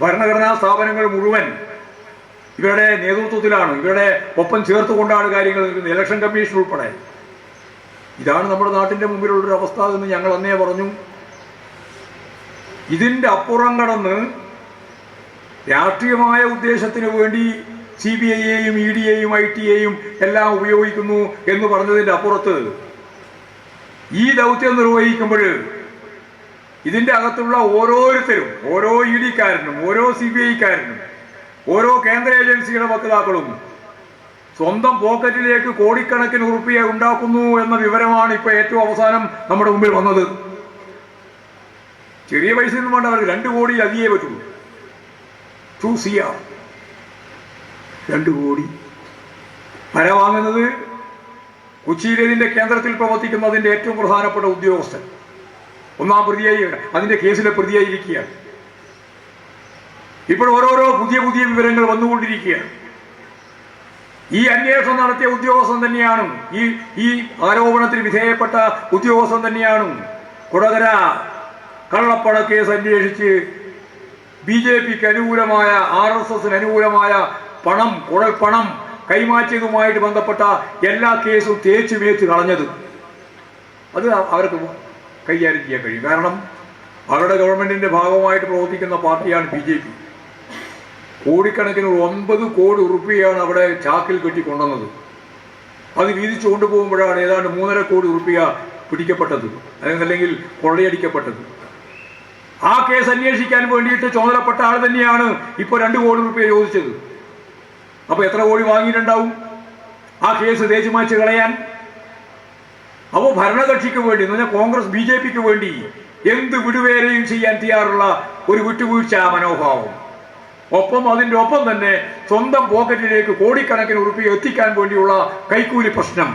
ഭരണഘടനാ സ്ഥാപനങ്ങൾ മുഴുവൻ ഇവരുടെ നേതൃത്വത്തിലാണ്, ഇവരുടെ ഒപ്പം ചേർത്തുകൊണ്ടാണ് കാര്യങ്ങൾ നിൽക്കുന്നത്, ഇലക്ഷൻ കമ്മീഷൻ ഉൾപ്പെടെ. ഇതാണ് നമ്മുടെ നാട്ടിന്റെ മുമ്പിലുള്ളൊരു അവസ്ഥ എന്ന് ഞങ്ങൾ അന്നേ പറഞ്ഞു. ഇതിന്റെ അപ്പുറം കടന്ന് രാഷ്ട്രീയമായ ഉദ്ദേശത്തിന് വേണ്ടി CBIയെയും EDയെയും ITയെയും എല്ലാം ഉപയോഗിക്കുന്നു എന്ന് പറഞ്ഞതിന്റെ അപ്പുറത്ത് ഈ ദൗത്യം നിർവഹിക്കുമ്പോൾ ഇതിന്റെ അകത്തുള്ള ഓരോരുത്തരും, ഓരോ EDക്കാരനും ഓരോ CBIക്കാരനും ഓരോ കേന്ദ്ര ഏജൻസിയുടെ വക്താക്കളും സ്വന്തം പോക്കറ്റിലേക്ക് കോടിക്കണക്കിന് ഉറുപ്പിക ഉണ്ടാക്കുന്നു എന്ന വിവരമാണ് ഇപ്പൊ ഏറ്റവും അവസാനം നമ്മുടെ മുമ്പിൽ വന്നത്. ചെറിയ പൈസ ഒന്നും വേണ്ട, അവർക്ക് 2 കോടി അധികേ പറ്റുള്ളൂ. 2 CR 2 കോടി. ആരാ വാങ്ങുന്നത്? കൊച്ചിയിലെ ഇതിന്റെ കേന്ദ്രത്തിൽ പ്രവർത്തിക്കുന്നതിന്റെ ഏറ്റവും പ്രധാനപ്പെട്ട ഉദ്യോഗസ്ഥൻ, ഒന്നാം പ്രതിയായി അതിന്റെ കേസിലെ പ്രതിയായിരിക്കുകയാണ്. ഇപ്പോൾ ഓരോരോ പുതിയ പുതിയ വിവരങ്ങൾ വന്നുകൊണ്ടിരിക്കുകയാണ്. ഈ അന്വേഷണം നടത്തിയ ഉദ്യോഗസ്ഥൻ തന്നെയാണ്, ഈ ആരോപണത്തിന് വിധേയപ്പെട്ട ഉദ്യോഗസ്ഥൻ തന്നെയാണ് കൊടകര കള്ളപ്പണ കേസ് അന്വേഷിച്ച് BJPക്ക് അനുകൂലമായ, RSSന് അനുകൂലമായ കുഴൽപ്പണം കൈമാറ്റിയതുമായിട്ട് ബന്ധപ്പെട്ട എല്ലാ കേസും തേച്ച് മേച്ച് കളഞ്ഞത്. അത് അവർക്ക് കൈകാര്യം ചെയ്യാൻ കഴിയും. കാരണം അവരുടെ ഗവൺമെന്റിന്റെ ഭാഗമായിട്ട് പ്രവർത്തിക്കുന്ന പാർട്ടിയാണ് BJP. കോടിക്കണക്കിന് 9 കോടി ഉറുപ്പികയാണ് അവിടെ ചാക്കിൽ കെട്ടിക്കൊണ്ടുവന്നത്. അത് വീതിച്ചു കൊണ്ടുപോകുമ്പോഴാണ് ഏതാണ്ട് 3.5 കോടി ഉറുപ്പിക പിടിക്കപ്പെട്ടത്, അല്ലെങ്കിൽ കൊള്ളയടിക്കപ്പെട്ടത്. ആ കേസ് അന്വേഷിക്കാൻ വേണ്ടിയിട്ട് ചുമതലപ്പെട്ട ആൾ തന്നെയാണ് ഇപ്പോൾ 2 കോടി ഉറുപ്പിക ചോദിച്ചത്. അപ്പൊ എത്ര കോടി വാങ്ങിയിട്ടുണ്ടാവും ആ കേസ് തേച്ചു മാച്ച് കളയാൻ? അപ്പോൾ ഭരണകക്ഷിക്ക് വേണ്ടി എന്ന് പറഞ്ഞാൽ കോൺഗ്രസ് BJPക്ക് വേണ്ടി എന്ത് വിടുവേലയും ചെയ്യാൻ തയ്യാറുള്ള ഒരു വിട്ടുവീഴ്ച മനോഭാവം, ഒപ്പം അതിൻ്റെ ഒപ്പം തന്നെ സ്വന്തം പോക്കറ്റിലേക്ക് കോടിക്കണക്കിന് ഉറുപ്പിക എത്തിക്കാൻ വേണ്ടിയുള്ള കൈക്കൂലി പ്രശ്നം,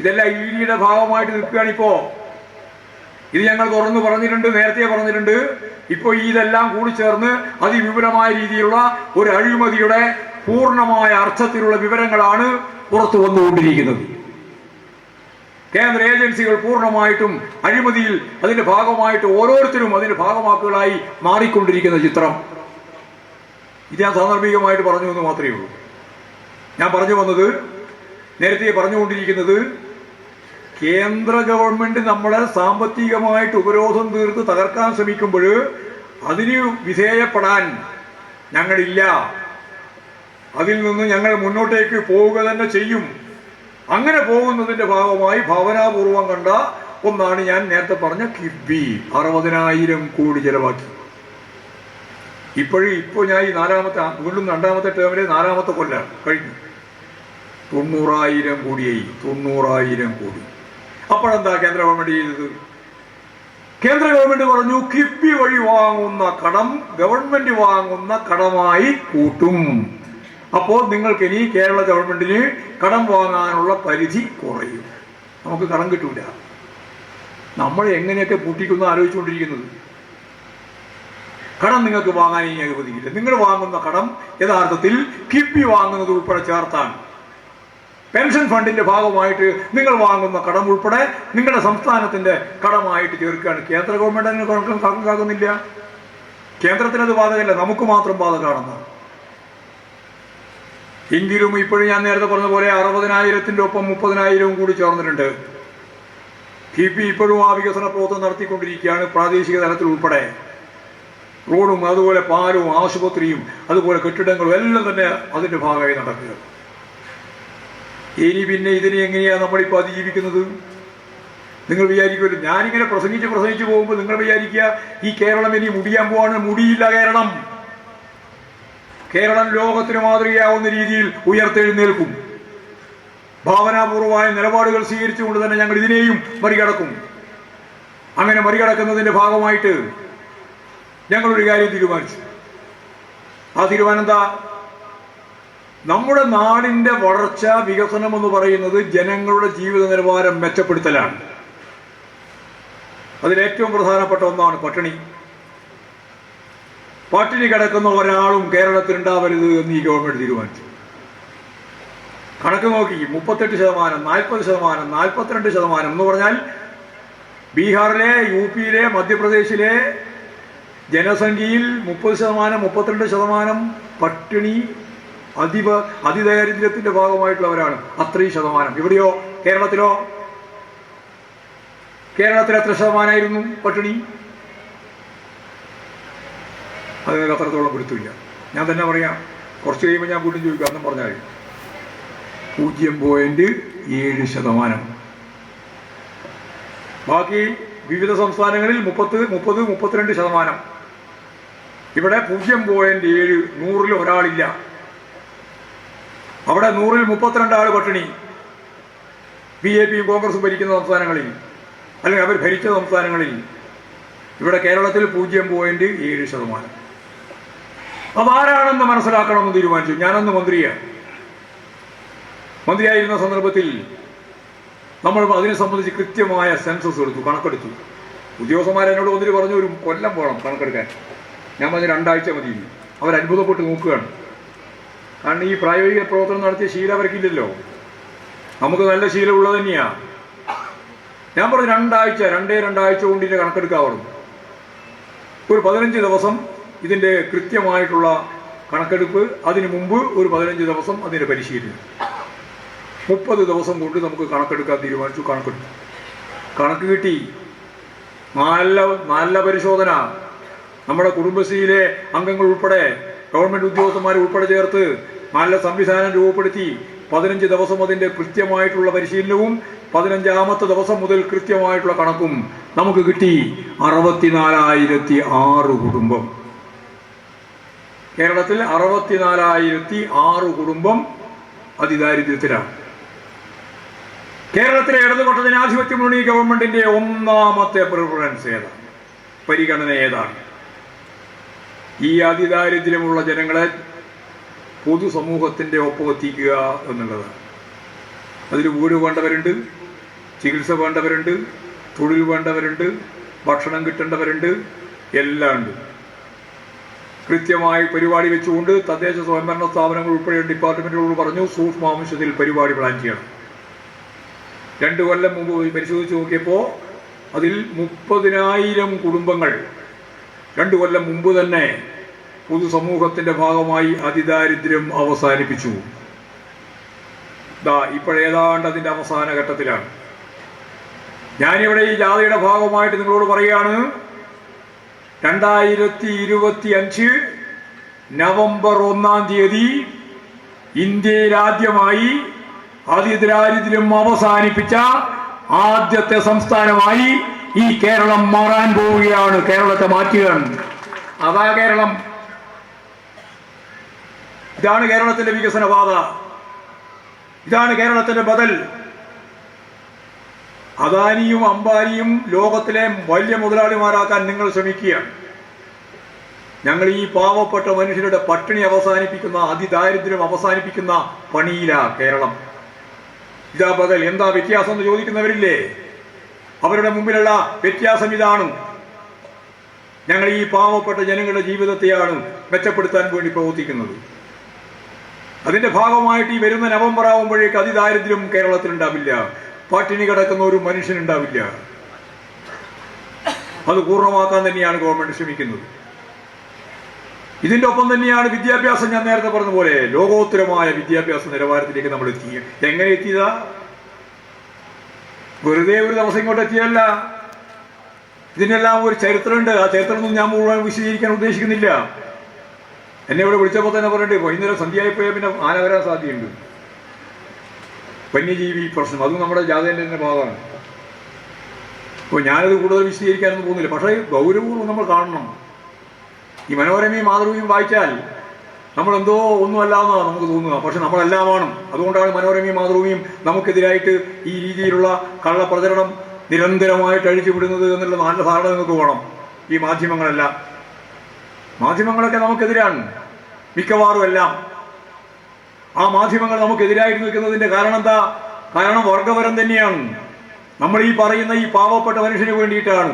ഇതെല്ലാം EDയുടെ ഭാഗമായിട്ട് നിൽക്കുകയാണിപ്പോ. ഇത് ഞങ്ങൾ തുറന്നു പറഞ്ഞിട്ടുണ്ട്, നേരത്തെ പറഞ്ഞിട്ടുണ്ട്. ഇപ്പോൾ ഇതെല്ലാം കൂടി ചേർന്ന് അതിവിപുലമായ രീതിയിലുള്ള ഒരു അഴിമതിയുടെ പൂർണ്ണമായ അർത്ഥത്തിലുള്ള വിവരങ്ങളാണ് പുറത്തു വന്നുകൊണ്ടിരിക്കുന്നത്. കേന്ദ്ര ഏജൻസികൾ പൂർണ്ണമായിട്ടും അഴിമതിയിൽ അതിന്റെ ഭാഗമായിട്ട് ഓരോരുത്തരും അതിന്റെ ഭാഗമാക്കുകളായി മാറിക്കൊണ്ടിരിക്കുന്ന ചിത്രം. ഇത് ഞാൻ സാന്ദർഭികമായിട്ട് പറഞ്ഞു എന്ന് മാത്രമേ ഉള്ളൂ. ഞാൻ പറഞ്ഞു വന്നത്, നേരത്തെ പറഞ്ഞുകൊണ്ടിരിക്കുന്നത്, കേന്ദ്ര ഗവൺമെന്റ് നമ്മളെ സാമ്പത്തികമായിട്ട് ഉപരോധം തീർത്ത് തകർക്കാൻ ശ്രമിക്കുമ്പോൾ അതിന് വിധേയപ്പെടാൻ ഞങ്ങളില്ല. അതിൽ നിന്ന് ഞങ്ങൾ മുന്നോട്ടേക്ക് പോവുക തന്നെ ചെയ്യും. അങ്ങനെ പോകുന്നതിന്റെ ഭാഗമായി ഭാവനാപൂർവം കണ്ട ഒന്നാണ് ഞാൻ നേരത്തെ പറഞ്ഞ കിഫ്ബി. 60,000 കോടി ചെലവാക്കി. ഇപ്പോൾ ഞാൻ ഈ വീണ്ടും 2ാമത്തെ ടേമിലെ 4ാമത്തെ കൊല്ലം കഴിഞ്ഞു. 90,000 കോടിയായി. 90,000 കോടി. അപ്പോഴെന്താ കേന്ദ്ര ഗവൺമെന്റ് ചെയ്തത്? കേന്ദ്ര ഗവൺമെന്റ് പറഞ്ഞു, കിഫ്ബി വഴി വാങ്ങുന്ന കടം ഗവൺമെന്റ് വാങ്ങുന്ന കടമായി കൂട്ടും. അപ്പോൾ നിങ്ങൾക്ക് ഇനി കേരള ഗവൺമെന്റിന് കടം വാങ്ങാനുള്ള പരിധി കുറയും, നമുക്ക് കടം കിട്ടൂല. നമ്മൾ എങ്ങനെയൊക്കെ പൂട്ടിക്കുന്ന ആലോചിച്ചുകൊണ്ടിരിക്കുന്നത്. കടം നിങ്ങൾക്ക് വാങ്ങാൻ ഇനി അനുവദിക്കില്ല. നിങ്ങൾ വാങ്ങുന്ന കടം യഥാർത്ഥത്തിൽ കിഫ്ബി വാങ്ങുന്നത് ഉൾപ്പെടെ ചേർത്താണ്. പെൻഷൻ ഫണ്ടിന്റെ ഭാഗമായിട്ട് നിങ്ങൾ വാങ്ങുന്ന കടം ഉൾപ്പെടെ നിങ്ങളുടെ സംസ്ഥാനത്തിന്റെ കടമായിട്ട് ചേർക്കുകയാണ്. കേന്ദ്ര ഗവൺമെന്റ് അതിന് കണക്കാക്കുന്നില്ല. കേന്ദ്രത്തിനത് ബാധകമല്ല, നമുക്ക് മാത്രം ബാധകമാണെന്ന്. എങ്കിലും ഇപ്പോഴും ഞാൻ നേരത്തെ പറഞ്ഞ പോലെ 60,000ന്റെ ഒപ്പം 30,000 കൂടി ചേർന്നിട്ടുണ്ട്. കിഫ്ബി ഇപ്പോഴും ആ വികസന പ്രവർത്തനം നടത്തിക്കൊണ്ടിരിക്കുകയാണ്, പ്രാദേശിക തലത്തിൽ ഉൾപ്പെടെ. റോഡും അതുപോലെ പാലവും ആശുപത്രിയും അതുപോലെ കെട്ടിടങ്ങളും എല്ലാം തന്നെ അതിന്റെ ഭാഗമായി നടക്കുക. ഇനി പിന്നെ ഇതിനെ എങ്ങനെയാണ് നമ്മളിപ്പോൾ അതിജീവിക്കുന്നത്? നിങ്ങൾ വിചാരിക്കുമല്ലോ, ഞാനിങ്ങനെ പ്രസംഗിച്ച് പോകുമ്പോൾ നിങ്ങൾ വിചാരിക്കുക ഈ കേരളം ഇനി മുടിയാൻ പോവാണ്. മുടിയില്ല കേരളം. കേരളം ലോകത്തിന് മാതൃകയാവുന്ന രീതിയിൽ ഉയർത്തെഴുന്നേൽക്കും. ഭാവനാപൂർവമായ നിലപാടുകൾ സ്വീകരിച്ചുകൊണ്ട് തന്നെ ഞങ്ങൾ ഇതിനെയും മറികടക്കും. അങ്ങനെ മറികടക്കുന്നതിന്റെ ഭാഗമായിട്ട് ഞങ്ങളൊരു കാര്യം തീരുമാനിച്ചു. ആ തീരുമാനം എന്താ? നമ്മുടെ നാടിന്റെ വളർച്ച, വികസനം എന്ന് പറയുന്നത് ജനങ്ങളുടെ ജീവിത നിലവാരം മെച്ചപ്പെടുത്തലാണ്. അതിലേറ്റവും പ്രധാനപ്പെട്ട ഒന്നാണ് പട്ടിണി. പട്ടിണി കിടക്കുന്ന ഒരാളും കേരളത്തിൽ ഉണ്ടാവരുത് എന്ന് ഈ ഗവൺമെന്റ് തീരുമാനിച്ചു. കണക്ക് നോക്കി 38%, 40%, 42% എന്ന് പറഞ്ഞാൽ ബീഹാറിലെ, UPയിലെ, മധ്യപ്രദേശിലെ ജനസംഖ്യയിൽ 30%, 32% പട്ടിണി അതിദാരിദ്ര്യത്തിന്റെ ഭാഗമായിട്ടുള്ളവരാണ്. അത്രയും ശതമാനം. ഇവിടെയോ കേരളത്തിൽ എത്ര ശതമാനമായിരുന്നു പട്ടിണി? അതിനൊക്കെ അത്രത്തോളം കൊടുത്തില്ല. ഞാൻ തന്നെ പറയാം, കുറച്ച് കഴിയുമ്പോൾ ഞാൻ കൂട്ടും ചോദിക്കാം. അന്നും പറഞ്ഞാൽ 0.7%. ബാക്കി വിവിധ സംസ്ഥാനങ്ങളിൽ 30-32%. ഇവിടെ 0.7. 100-ൽ ഒരാളില്ല. അവിടെ 100-ൽ 32 ആൾ പട്ടിണി. BJPയും കോൺഗ്രസും ഭരിക്കുന്ന സംസ്ഥാനങ്ങളിൽ, അല്ലെങ്കിൽ അവർ ഭരിച്ച സംസ്ഥാനങ്ങളിൽ. ഇവിടെ കേരളത്തിൽ 0.7%. അതാരാണെന്ന് മനസ്സിലാക്കണമെന്ന് തീരുമാനിച്ചു. ഞാനന്ന് മന്ത്രിയായിരുന്ന സന്ദർഭത്തിൽ നമ്മൾ അതിനെ സംബന്ധിച്ച് കൃത്യമായ സെൻസസ് എടുത്തു, കണക്കെടുത്തു. ഉദ്യോഗസ്ഥന്മാരെന്നോട് വന്നിട്ട് പറഞ്ഞു, ഒരു കൊല്ലം പോകണം കണക്കെടുക്കാൻ. ഞാൻ പറഞ്ഞ് 2 ആഴ്ച മതി. അവരത്ഭുതപ്പെട്ട് നോക്കുകയാണ്. കാരണം ഈ പ്രായോഗിക പ്രവർത്തനം നടത്തിയ ശീലം അവർക്കില്ലല്ലോ. നമുക്ക് നല്ല ശീലമുള്ളത് തന്നെയാണ്. ഞാൻ പറഞ്ഞു 2 ആഴ്ച കൊണ്ട് ഇതിൻ്റെ കണക്കെടുക്കാവുള്ളൂ. ഒരു 15 ദിവസം ഇതിൻ്റെ കൃത്യമായിട്ടുള്ള കണക്കെടുപ്പ്, അതിനു മുമ്പ് ഒരു 15 ദിവസം അതിൻ്റെ പരിശീലനം. 30 ദിവസം കൊണ്ട് നമുക്ക് കണക്കെടുക്കാൻ തീരുമാനിച്ചു. കണക്ക് കിട്ടി. നല്ല പരിശോധന. നമ്മുടെ കുടുംബശ്രീയിലെ അംഗങ്ങൾ ഉൾപ്പെടെ, ഗവൺമെന്റ് ഉദ്യോഗസ്ഥന്മാർ ഉൾപ്പെടെ ചേർത്ത് നല്ല സംവിധാനം രൂപപ്പെടുത്തി 15 ദിവസം അതിൻ്റെ കൃത്യമായിട്ടുള്ള പരിശീലനവും 15ാമത്തെ ദിവസം മുതൽ കൃത്യമായിട്ടുള്ള കണക്കും നമുക്ക് കിട്ടി. 64,006 കുടുംബം. കേരളത്തിൽ 64,006 കുടുംബം അതിദാരിദ്ര്യത്തിലാണ്. കേരളത്തിലെ ഇടതുപക്ഷ ജനാധിപത്യ മുന്നണി ഗവൺമെന്റിന്റെ ഒന്നാമത്തെ പ്രിഫറൻസ് ഏതാണ്? പരിഗണന ഏതാണ്? ഈ അതിദാരിദ്ര്യമുള്ള ജനങ്ങളെ പൊതുസമൂഹത്തിന്റെ ഒപ്പം എത്തിക്കുക എന്നുള്ളതാണ്. അതിൽ വീട് വേണ്ടവരുണ്ട്, ചികിത്സ വേണ്ടവരുണ്ട്, തൊഴിൽ വേണ്ടവരുണ്ട്, ഭക്ഷണം കിട്ടേണ്ടവരുണ്ട്, എല്ലാം ഉണ്ട്. കൃത്യമായി പരിപാടി വെച്ചുകൊണ്ട് തദ്ദേശ സ്വയംഭരണ സ്ഥാപനങ്ങൾ ഉൾപ്പെടെ ഡിപ്പാർട്ട്മെന്റുകളോട് പറഞ്ഞു, സൂക്ഷ്മാംശത്തിൽ പരിപാടി പ്ലാൻ ചെയ്യണം. 2 കൊല്ലം മുമ്പ് പരിശോധിച്ച് നോക്കിയപ്പോൾ അതിൽ 30,000 കുടുംബങ്ങൾ 2 കൊല്ലം മുമ്പ് തന്നെ പൊതുസമൂഹത്തിന്റെ ഭാഗമായി അതിദാരിദ്ര്യം അവസാനിപ്പിച്ചു. ഇപ്പോഴേതാണ്ട് അതിന്റെ അവസാന ഘട്ടത്തിലാണ്. ഞാനിവിടെ ഈ ജാഥയുടെ ഭാഗമായിട്ട് നിങ്ങളോട് പറയാണ്, 2025 നവംബർ 1-ാം തീയതി ഇന്ത്യയിൽ ആദ്യമായി അതിദാരിദ്ര്യം അവസാനിപ്പിച്ച ആദ്യത്തെ സംസ്ഥാനമായി ഈ കേരളം മാറാൻ പോവുകയാണ്. കേരളത്തെ മാറ്റുകയാണ്. അതാ കേരളം. ഇതാണ് കേരളത്തിന്റെ വികസന പാത. ഇതാണ് കേരളത്തിന്റെ ബദൽ. അദാനിയും അംബാനിയും ലോകത്തിലെ വലിയ മുതലാളിമാരാക്കാൻ നിങ്ങൾ ശ്രമിക്കുകയാണ്. ഞങ്ങൾ ഈ പാവപ്പെട്ട മനുഷ്യരുടെ പട്ടിണി അവസാനിപ്പിക്കുന്ന, അതിദാരിദ്ര്യം അവസാനിപ്പിക്കുന്ന പണിയിലാ കേരളം. ഇതാ ബദൽ. എന്താ വ്യത്യാസം എന്ന് ചോദിക്കുന്നവരില്ലേ? അവരുടെ മുമ്പിലുള്ള വ്യത്യാസം ഇതാണ്. ഞങ്ങൾ ഈ പാവപ്പെട്ട ജനങ്ങളുടെ ജീവിതത്തെയാണ് മെച്ചപ്പെടുത്താൻ വേണ്ടി പ്രവർത്തിക്കുന്നത്. അതിന്റെ ഭാഗമായിട്ട് ഈ വരുന്ന നവംബർ ആവുമ്പോഴേക്ക് അതിദാരിദ്ര്യം കേരളത്തിൽ ഉണ്ടാവില്ല. പട്ടിണി കിടക്കുന്ന ഒരു മനുഷ്യനുണ്ടാവില്ല. അത് പൂർണ്ണമാക്കാൻ തന്നെയാണ് ഗവൺമെന്റ് ശ്രമിക്കുന്നത്. ഇതിന്റെ ഒപ്പം തന്നെയാണ് വിദ്യാഭ്യാസം. ഞാൻ നേരത്തെ പറഞ്ഞ പോലെ ലോകോത്തരമായ വിദ്യാഭ്യാസ നിലവാരത്തിലേക്ക് നമ്മൾ എത്തി. എങ്ങനെ എത്തിയതാ? വെറുതെ ഒരു ദിവസം ഇങ്ങോട്ട് എത്തിയതല്ല. ഇതിനെല്ലാം ഒരു ചരിത്രമുണ്ട്. ആ ചരിത്രമൊന്നും ഞാൻ മുഴുവൻ വിശദീകരിക്കാൻ ഉദ്ദേശിക്കുന്നില്ല. എന്നെ ഇവിടെ വിളിച്ചപ്പോൾ തന്നെ പറഞ്ഞിട്ട് വൈകുന്നേരം സന്ധ്യയായിപ്പോയാൽ പിന്നെ ആന വരാൻ സാധ്യതയുണ്ട്. വന്യജീവി പ്രശ്നം, അതും നമ്മുടെ ജാഥയുടെ തന്നെ ഭാഗമാണ്. അപ്പോൾ ഞാനത് കൂടുതൽ വിശദീകരിക്കാനൊന്നും പോകുന്നില്ല. പക്ഷേ ഗൗരവപൂർവ്വം നമ്മൾ കാണണം. ഈ മനോരമയും മാതൃഭൂമിയും വായിച്ചാൽ നമ്മളെന്തോ ഒന്നുമല്ലാന്നാണ് നമുക്ക് തോന്നുക. പക്ഷെ നമ്മളെല്ലാമാണ്. അതുകൊണ്ടാണ് മനോരമയും മാതൃഭൂമിയും നമുക്കെതിരായിട്ട് ഈ രീതിയിലുള്ള കള്ളപ്രചരണം നിരന്തരമായിട്ട് അഴിച്ചുവിടുന്നത് എന്നുള്ള നല്ല ധാരണ നിങ്ങൾക്ക് വേണം. ഈ മാധ്യമങ്ങളൊക്കെ നമുക്കെതിരാണ് മിക്കവാറും എല്ലാം. ആ മാധ്യമങ്ങൾ നമുക്കെതിരായിട്ട് നിൽക്കുന്നതിന്റെ കാരണം എന്താ? കാരണം വർഗപരം തന്നെയാണ്. നമ്മൾ ഈ പറയുന്ന ഈ പാവപ്പെട്ട മനുഷ്യന് വേണ്ടിയിട്ടാണ്.